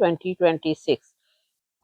2026।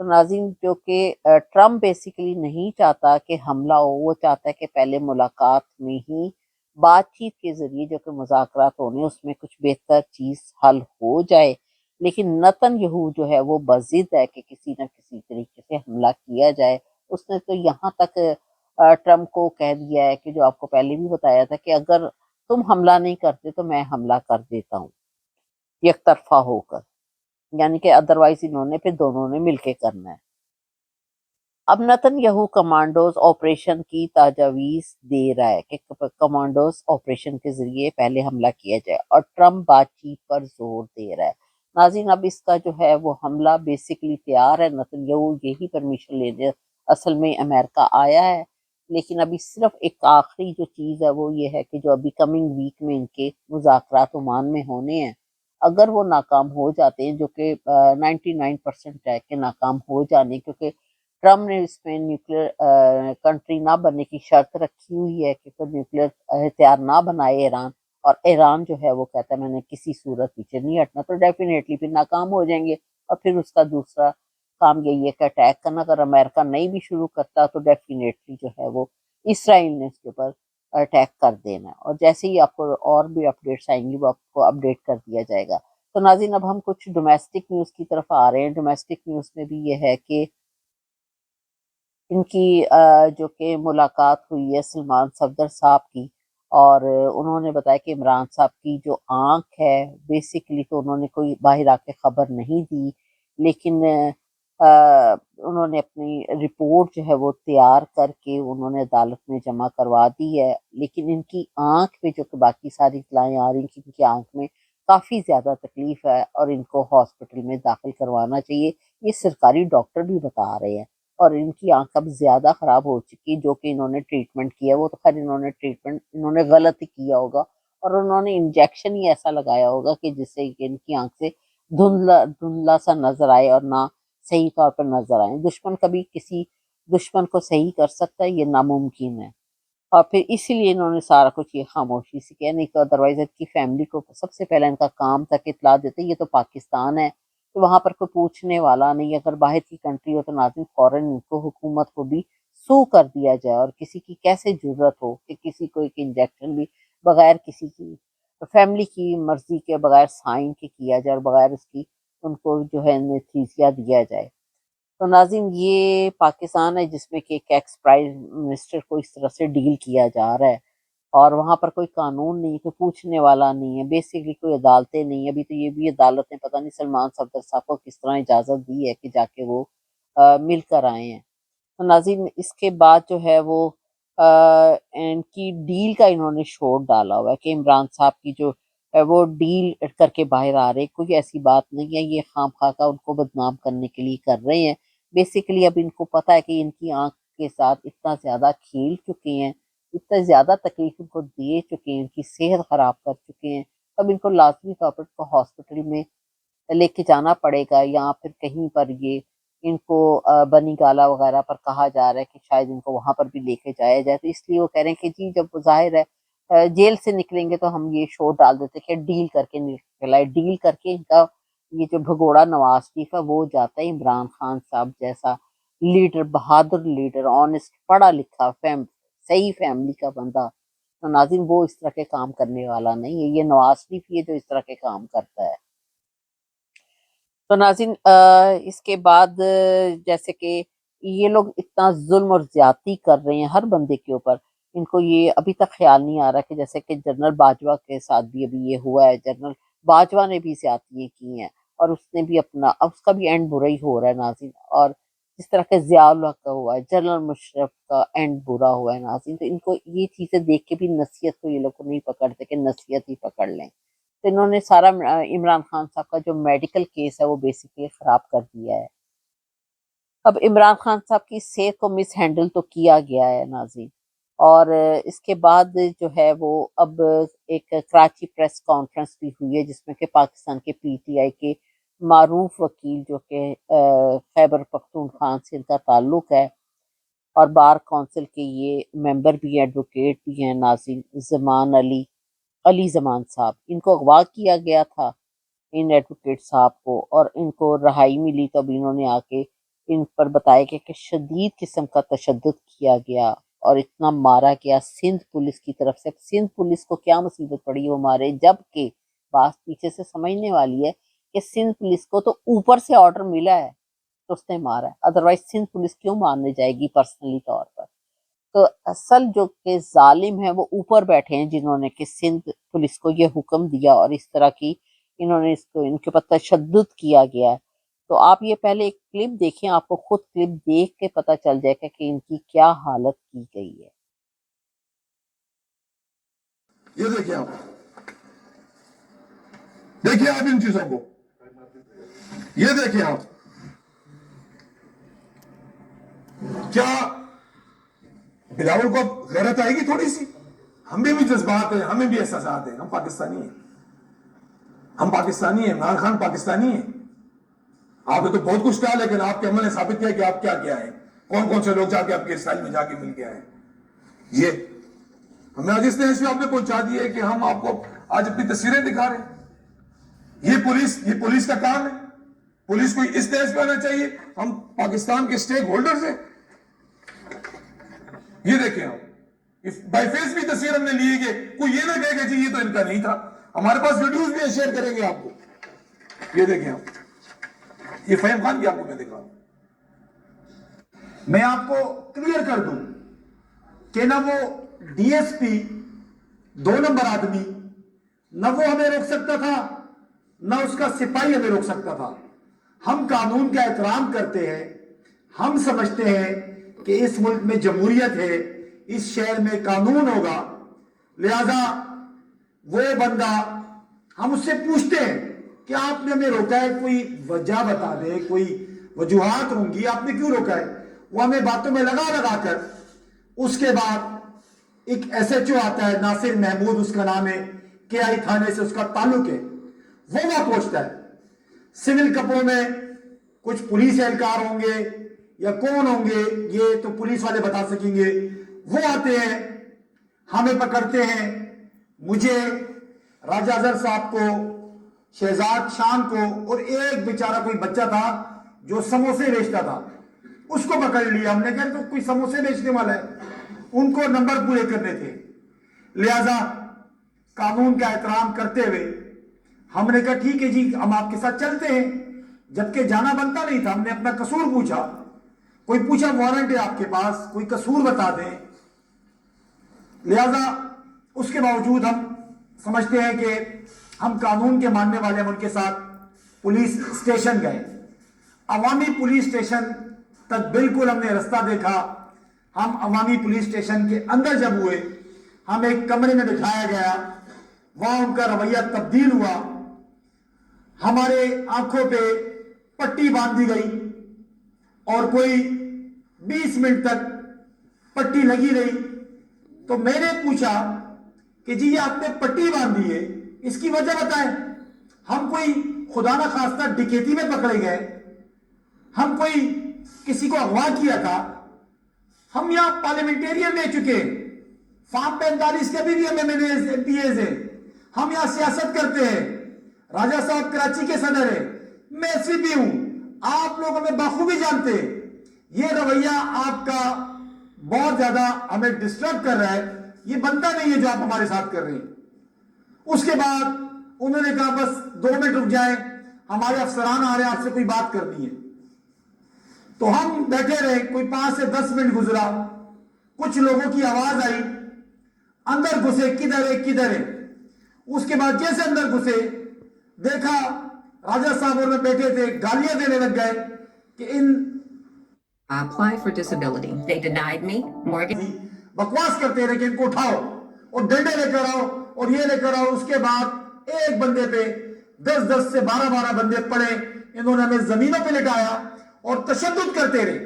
تو ناظرین جو کہ ٹرمپ بیسیکلی نہیں چاہتا کہ حملہ ہو، وہ چاہتا ہے کہ پہلے ملاقات میں ہی بات چیت کے ذریعے جو کہ مذاکرات ہونے اس میں کچھ بہتر چیز حل ہو جائے، لیکن نتن یہو جو ہے وہ بضد ہے کہ کسی نہ کسی طریقے سے حملہ کیا جائے۔ اس نے تو یہاں تک ٹرمپ کو کہہ دیا ہے کہ جو آپ کو پہلے بھی بتایا تھا کہ اگر تم حملہ نہیں کرتے تو میں حملہ کر دیتا ہوں یک طرفہ ہو کر، یعنی کہ ادروائز انہوں نے پھر دونوں نے مل کے کرنا ہے۔ اب نتن یہو کمانڈوز آپریشن کی تجاویز دے رہا ہے کہ کمانڈوز آپریشن کے ذریعے پہلے حملہ کیا جائے، اور ٹرمپ بات چیت پر زور دے رہا ہے۔ ناظرین اب اس کا جو ہے وہ حملہ بیسیکلی تیار ہے، نتن یہو یہی پرمیشن لینے اصل میں امریکہ آیا ہے، لیکن ابھی صرف ایک آخری جو چیز ہے وہ یہ ہے کہ جو ابھی کمنگ ویک میں ان کے مذاکرات عمان میں ہونے ہیں، اگر وہ ناکام ہو جاتے ہیں، جو کہ 99% ہے کہ ناکام ہو جانے، کیونکہ ٹرمپ نے اس میں نیوکلیر کنٹری نہ بننے کی شرط رکھی ہوئی ہے کہ کوئی نیوکلیر ہتھیار نہ بنائے ایران، اور ایران جو ہے وہ کہتا ہے میں نے کسی صورت پیچھے نہیں ہٹنا، تو ڈیفینیٹلی پھر ناکام ہو جائیں گے، اور پھر اس کا دوسرا کام یہی ہے کہ اٹیک کرنا۔ اگر امریکہ نہیں بھی شروع کرتا تو ڈیفینیٹلی جو ہے وہ اسرائیل نے اس کے اوپر اٹیک کر دینا، اور جیسے ہی آپ کو اور بھی اپڈیٹس آئیں گی وہ آپ کو اپڈیٹ کر دیا جائے گا۔ تو ناظرین اب ہم کچھ ڈومیسٹک نیوز کی طرف آ رہے ہیں۔ ڈومیسٹک نیوز میں بھی یہ ہے کہ ان کی جو کہ ملاقات ہوئی ہے سلمان صفدر صاحب کی، اور انہوں نے بتایا کہ عمران صاحب کی جو آنکھ ہے بیسیکلی تو انہوں نے کوئی باہر آ کے خبر نہیں دی، لیکن انہوں نے اپنی رپورٹ جو ہے وہ تیار کر کے انہوں نے عدالت میں جمع کروا دی ہے، لیکن ان کی آنکھ میں جو کہ باقی ساری اطلاعیں آ رہی ہیں کہ ان کی آنکھ میں کافی زیادہ تکلیف ہے اور ان کو ہاسپٹل میں داخل کروانا چاہیے، یہ سرکاری ڈاکٹر بھی بتا رہے ہیں۔ اور ان کی آنکھ اب زیادہ خراب ہو چکی، جو کہ انہوں نے ٹریٹمنٹ کیا، وہ تو خیر انہوں نے ٹریٹمنٹ انہوں نے غلط ہی کیا ہوگا، اور انہوں نے انجیکشن ہی ایسا لگایا ہوگا کہ جس سے کہ ان کی آنکھ سے دھندلا دھندلا سا نظر آئے اور نہ صحیح طور پر نظر آئے۔ دشمن کبھی کسی دشمن کو صحیح کر سکتا ہے، یہ ناممکن ہے، اور پھر اسی لیے انہوں نے سارا کچھ یہ خاموشی سے کیا، نہیں تو ادروائز ان کی فیملی کو سب سے پہلے ان کا کام تک اطلاع دیتے، یہ تو پاکستان ہے تو وہاں پر کوئی پوچھنے والا نہیں، اگر باہر کی کنٹری ہو تو ناظرین فوراً ان کو حکومت کو بھی سو کر دیا جائے، اور کسی کی کیسے جرت ہو کہ کسی کو ایک انجیکشن بھی بغیر کسی کی فیملی کی مرضی کے، بغیر سائن کے کیا جائے، اور بغیر اس کی ان کو جو ہے انیستھیسیا دیا جائے۔ تو ناظرین یہ پاکستان ہے جس میں کہ ایک ایکس پرائم منسٹر کو اس طرح سے ڈیل کیا جا رہا ہے، اور وہاں پر کوئی قانون نہیں، کوئی پوچھنے والا نہیں ہے، بیسیکلی کوئی عدالتیں نہیں ہیں۔ ابھی تو یہ بھی عدالت نے پتہ نہیں سلمان صفدر صاحب کو کس طرح اجازت دی ہے کہ جا کے وہ مل کر آئے ہیں۔ تو ناظرین اس کے بعد جو ہے وہ ان کی ڈیل کا انہوں نے شوٹ ڈالا ہوا ہے کہ عمران صاحب کی جو وہ ڈیل کر کے باہر آ رہے، کوئی ایسی بات نہیں ہے، یہ خام خواہ کا ان کو بدنام کرنے کے لیے کر رہے ہیں۔ بیسیکلی اب ان کو پتہ ہے کہ ان کی آنکھ کے ساتھ اتنا زیادہ کھیل چکے ہیں، اتنا زیادہ تکلیف ان کو دے چکے ہیں، ان کی صحت خراب کر چکے ہیں، اب ان کو لازمی طور پر کو ہاسپٹل میں لے کے جانا پڑے گا، یا پھر کہیں پر یہ ان کو بنی گالا وغیرہ پر کہا جا رہا ہے کہ شاید ان کو وہاں پر بھی لے کے جایا جائے، تو اس لیے وہ کہہ رہے ہیں کہ جی جب وہ ظاہر ہے جیل سے نکلیں گے تو ہم یہ شو ڈال دیتے کہ ڈیل کر کے نکل آئے، ڈیل کر کے ان کا یہ جو بھگوڑا نواز شریف ہے وہ جاتا ہے عمران خان صاحب جیسا لیڈر، بہادر لیڈر، آنےسٹ، پڑھا لکھا صحیح فیملی کا بندہ، تو ناظرین وہ اس طرح کے کام کرنے والا نہیں ہے، یہ نواز شریف یہ جو اس طرح کے کام کرتا ہے۔ تو ناظرین اس کے بعد جیسے کہ یہ لوگ اتنا ظلم اور زیادتی کر رہے ہیں ہر بندے کے اوپر، ان کو یہ ابھی تک خیال نہیں آ رہا کہ جیسے کہ جنرل باجوہ کے ساتھ بھی ابھی یہ ہوا ہے، جنرل باجوہ نے بھی زیادتیاں کی ہیں، اور اس نے بھی اپنا اب اس کا بھی اینڈ برا ہی ہو رہا ہے ناظرین، اور جس طرح کے ضیاء الحق کا ہوا ہے، جنرل مشرف کا اینڈ برا ہوا ہے ناظرین، تو ان کو یہ چیزیں دیکھ کے بھی نصیحت کو یہ لوگ کو نہیں پکڑتے کہ نصیحت ہی پکڑ لیں، تو انہوں نے سارا عمران خان صاحب کا جو میڈیکل کیس ہے وہ بیسیکلی خراب کر دیا ہے۔ اب عمران خان صاحب کی صحت کو مس ہینڈل تو کیا گیا ہے ناظرین، اور اس کے بعد جو ہے وہ اب ایک کراچی پریس کانفرنس بھی ہوئی ہے جس میں کہ پاکستان کے پی ٹی آئی کے معروف وکیل جو کہ خیبر پختونخوا سے ان کا تعلق ہے، اور بار کونسل کے یہ ممبر بھی ہیں، ایڈوکیٹ بھی ہیں ناظرین، زمان علی زمان صاحب، ان کو اغوا کیا گیا تھا ان ایڈوکیٹ صاحب کو، اور ان کو رہائی ملی تو اب انہوں نے آ کے ان پر بتایا گیا کہ شدید قسم کا تشدد کیا گیا اور اتنا مارا گیا سندھ پولیس کی طرف سے. سندھ پولیس کو کیا مصیبت پڑی وہ مارے، جبکہ بات پیچھے سے سمجھنے والی ہے کہ سندھ پولیس کو تو اوپر سے آرڈر ملا ہے تو اس نے مارا ہے، ادروائز سندھ پولیس کیوں مارنے جائے گی پرسنلی طور پر. تو اصل جو کہ ظالم ہیں وہ اوپر بیٹھے ہیں جنہوں نے کہ سندھ پولیس کو یہ حکم دیا اور اس طرح کی انہوں نے اس کو ان کے اوپر تشدد کیا گیا ہے. تو آپ یہ پہلے ایک کلپ دیکھیں، آپ کو خود کلپ دیکھ کے پتہ چل جائے گا کہ ان کی کیا حالت کی گئی ہے. یہ دیکھیں آپ ان چیزوں کو، یہ دیکھیں آپ کیا بلاول کو غیرت آئے گی تھوڑی سی؟ ہمیں بھی جذبات ہیں، ہمیں بھی احساسات ہیں، ہم پاکستانی ہیں، عمران خان پاکستانی ہیں. آپ نے تو بہت کچھ کہا لیکن آپ کے عمل نے ثابت کیا کہ آپ کیا کیا ہیں، کون کون سے لوگ جا کے آپ کے اسرائیل میں جا کے مل کے آئے. یہ ہمیں آج اس طرح سے آپ نے پہنچا دی ہے کہ ہم آپ کو آج اپنی تصویریں دکھا رہے ہیں. یہ پولیس کا کام ہے. پولیس کو اس طرح پہ آنا چاہیے. ہم پاکستان کے سٹیک ہولڈرز ہیں. یہ دیکھیں آپ بائی فیس بھی تصویر ہم نے لی ہے کہ کوئی یہ نہ کہے کہ جی یہ تو ان کا نہیں تھا. ہمارے پاس ویڈیوز بھی شیئر کریں گے آپ کو. یہ دیکھیں آپ یہ فہیم خان کی آپ کو میں دکھا. میں آپ کو کلیئر کر دوں کہ نہ وہ ڈی ایس پی 2 نمبر آدمی نہ وہ ہمیں روک سکتا تھا نہ اس کا سپاہی ہمیں روک سکتا تھا. ہم قانون کا احترام کرتے ہیں. ہم سمجھتے ہیں کہ اس ملک میں جمہوریت ہے، اس شہر میں قانون ہوگا. لہذا وہ بندہ ہم اس سے پوچھتے ہیں کہ آپ نے ہمیں روکا ہے، کوئی وجہ بتا دے، کوئی وجوہات ہوں گی آپ نے کیوں روکا ہے. وہ ہمیں باتوں میں لگا کر اس کے بعد ایک ایس ایچ او آتا ہے، ناصر محمود اس کا نام ہے، کے آئی تھانے سے اس کا تعلق ہے. وہ وہاں پہنچتا ہے سول کپڑوں میں. کچھ پولیس اہلکار ہوں گے یا کون ہوں گے یہ تو پولیس والے بتا سکیں گے. وہ آتے ہیں، ہمیں پکڑتے ہیں، مجھے، راجہ اظہر صاحب کو، شہزاد شان کو، اور ایک بیچارہ کوئی بچہ تھا جو سموسے بیچتا تھا اس کو پکڑ لیا. ہم نے کہا تو کوئی سموسے بیچنے والا ہے، ان کو نمبر پورے کرنے تھے. لہذا قانون کا احترام کرتے ہوئے ہم نے کہا ٹھیک ہے جی ہم آپ کے ساتھ چلتے ہیں، جبکہ جانا بنتا نہیں تھا. ہم نے اپنا قصور پوچھا. کوئی پوچھا وارنٹ ہے آپ کے پاس، کوئی قصور بتا دیں. لہذا اس کے باوجود ہم سمجھتے ہیں کہ ہم قانون کے ماننے والے، ہم ان کے ساتھ پولیس اسٹیشن گئے. عوامی پولیس اسٹیشن تک بالکل ہم نے رستہ دیکھا. ہم عوامی پولیس اسٹیشن کے اندر جب ہوئے، ہم ایک کمرے میں بٹھایا گیا. وہاں ان کا رویہ تبدیل ہوا. ہمارے آنکھوں پہ پٹی باندھی گئی اور کوئی 20 منٹ تک پٹی لگی رہی. تو میں نے پوچھا کہ جی یہ آپ نے پٹی باندھی ہے، اس کی وجہ بتائیں. ہم کوئی خدا نہ خواستہ ڈکیتی میں پکڑے گئے، ہم کوئی کسی کو اغوا کیا تھا؟ ہم یہاں پارلیمنٹیرین رہ چکے ہیں، فارم 45 کے بھی ہم ایم پی ایز ہیں. ہم یہاں سیاست کرتے ہیں. راجہ صاحب کراچی کے صدر ہیں، میں ایس پی بھی ہوں. آپ لوگ ہمیں بخوبی جانتے ہیں. یہ رویہ آپ کا بہت زیادہ ہمیں ڈسٹرب کر رہا ہے. یہ بنتا نہیں ہے جو آپ ہمارے ساتھ کر رہے ہیں. اس کے بعد انہوں نے کہا بس 2 منٹ رک جائیں، ہمارے افسران آ رہے ہیں، آپ سے کوئی بات کرنی ہے. تو ہم بیٹھے رہے. کوئی 5 سے 10 منٹ گزرا. کچھ لوگوں کی آواز آئی، اندر گھسے. کدھر ہے. اس کے بعد جیسے اندر گھسے دیکھا راجہ صاحب اور میں بیٹھے تھے، گالیاں دینے لگ گئے کہ ان apply for disability. They denied me mortgage. بکواس کرتے رہے کہ ان کو اٹھاؤ اور ڈنڈے لے کر آؤ اور یہ لے کر آؤ. اس کے بعد ایک بندے پہ 10 سے 12 بندے پڑے. انہوں نے ہمیں زمینوں پہ لٹایا اور تشدد کرتے رہے.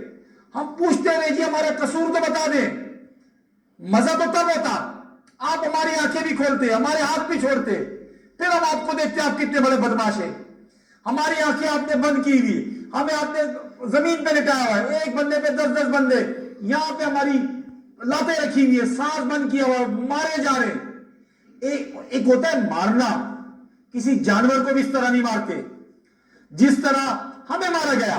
ہم پوچھتے رہے جی ہمارا قصور تو بتا دیں. مزہ تو تب ہوتا آپ ہماری آنکھیں بھی کھولتے، ہمارے ہاتھ بھی چھوڑتے، پھر ہم آپ کو دیکھتے آپ کتنے بڑے بدماش ہیں. ہماری آنکھیں آپ نے بند کی ہوئی، ہمیں آپ نے زمین پہ لٹایا ہوا ہے. ایک بندے پہ 10 بندے یہاں پہ ہماری لاتیں رکھی ہوئی ہے، سانس بند کیا ہوا، مارے جا رہے. ایک ہوتا ہے مارنا، کسی جانور کو بھی اس طرح نہیں مارتے جس طرح ہمیں مارا گیا.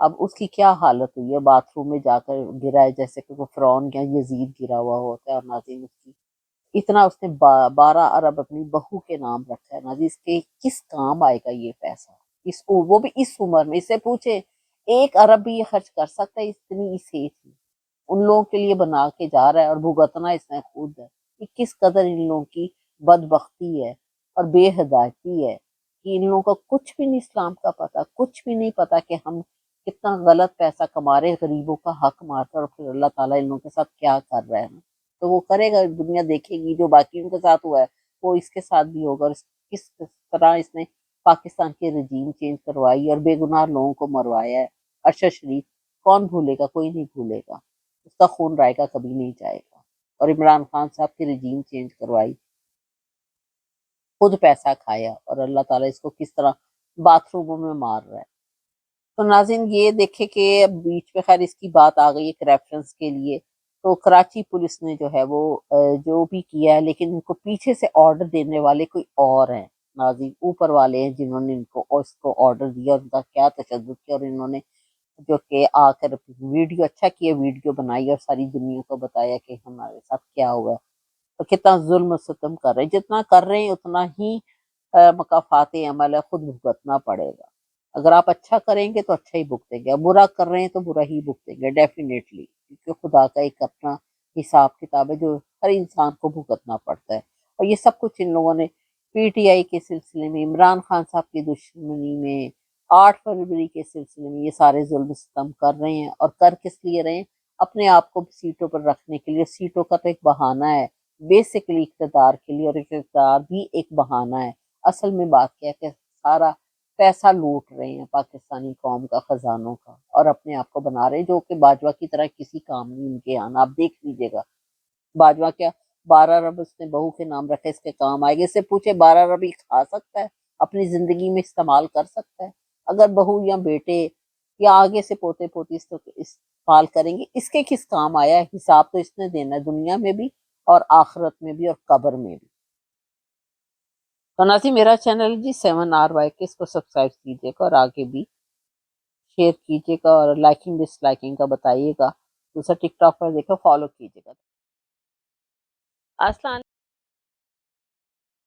اب اس کی کیا حالت ہوئی ہے، باتھ روم میں جا کر گرا ہے جیسے کہ وہ فرعون یا یزید گرا ہوا ہوتا ہے. اور ناظرین اس کی اتنا اس نے 12 ارب اپنی بہو کے نام رکھا ہے. ناظرین اس کے کس کام آئے گا یہ پیسہ، وہ بھی اس عمر میں. اس سے پوچھے 1 ارب بھی یہ خرچ کر سکتا ہے اتنی اس ایج میں؟ ان لوگوں کے لیے بنا کے جا رہا ہے اور بھگتنا اس نے خود ہے. یہ کس قدر ان لوگوں کی بدبختی ہے اور بے ہدایتی ہے کہ ان لوگوں کا کچھ بھی نہیں اسلام کا پتہ، کچھ بھی نہیں پتہ کہ ہم کتنا غلط پیسہ کما رہے، غریبوں کا حق مارتا، اور پھر اللہ تعالیٰ ان لوگوں کے ساتھ کیا کر رہا ہے. تو وہ کرے گا، دنیا دیکھے گی. جو باقیوں کے ساتھ ہوا ہے وہ اس کے ساتھ بھی ہوگا. اور کس طرح اس نے پاکستان کے رجیم چینج کروائی اور بے گناہ لوگوں کو مروایا ہے. ارشد شریف کون بھولے گا؟ کوئی نہیں بھولے گا. اس کا خون رائے گا کبھی نہیں جائے گا. اور عمران خان صاحب کی رجیم چینج کروائی، خود پیسہ کھایا، اور اللہ تعالیٰ اس کو کس طرح باتھ روموں میں مار رہا ہے. تو ناظرین یہ دیکھے کہ بیچ میں خیر اس کی بات آ گئی ایک ریفرنس کے لیے. تو کراچی پولیس نے جو ہے وہ جو بھی کیا ہے، لیکن ان کو پیچھے سے آرڈر دینے والے کوئی اور ہیں. ناظرین اوپر والے ہیں جنہوں نے ان کو اس کو آرڈر دیا، اور ان کا کیا تشدد کیا. اور انہوں نے جو کہ آ کر ویڈیو اچھا کیا، ویڈیو بنائی اور ساری دنیا کو بتایا کہ ہمارے ساتھ کیا ہوا ہے. تو کتنا ظلم و ستم کر رہے ہیں. جتنا کر رہے ہیں اتنا ہی مکافات عمل ہے، خود بھگتنا پڑے گا. اگر آپ اچھا کریں گے تو اچھا ہی بھگتیں گے، برا کر رہے ہیں تو برا ہی بھگتیں گے ڈیفینیٹلی. کیونکہ خدا کا ایک اپنا حساب کتاب ہے جو ہر انسان کو بھگتنا پڑتا ہے. اور یہ سب کچھ ان لوگوں نے پی ٹی آئی کے سلسلے میں، عمران خان صاحب کی دشمنی میں، 8 فروری کے سلسلے میں یہ سارے ظلم ستم کر رہے ہیں. اور کر کس لیے رہے ہیں؟ اپنے آپ کو سیٹوں پر رکھنے کے لیے. سیٹوں کا تو ایک بہانہ ہے بیسکلی اقتدار کے لیے، اور اقتدار بھی ایک بہانہ ہے. اصل میں بات کیا ہے کہ سارا پیسہ لوٹ رہے ہیں پاکستانی قوم کا، خزانوں کا، اور اپنے آپ کو بنا رہے ہیں جو کہ باجوہ کی طرح کسی کام نہیں ان کے آنا. آپ دیکھ لیجیے گا باجوہ کیا 12 ارب اس نے بہو کے نام رکھے، اس کے کام آئے گا. اس سے پوچھے 12 ارب ہی کھا سکتا ہے، اپنی زندگی میں استعمال کر سکتا ہے؟ اگر بہو یا بیٹے یا آگے سے پوتے پوتی استعمال کریں گے، اس کے کس کام آیا ہے؟ حساب تو اس نے دینا ہے دنیا میں بھی اور آخرت میں بھی اور قبر میں بھی. تو ناظرین میرا چینل جی 7RY کے، اس کو سبسکرائب کیجیے گا اور آگے بھی شیئر کیجیے گا اور لائکنگ ڈس لائکنگ کا بتائیے گا. دوسرا ٹک ٹاک پر دیکھو، فالو کیجیے گا. السلام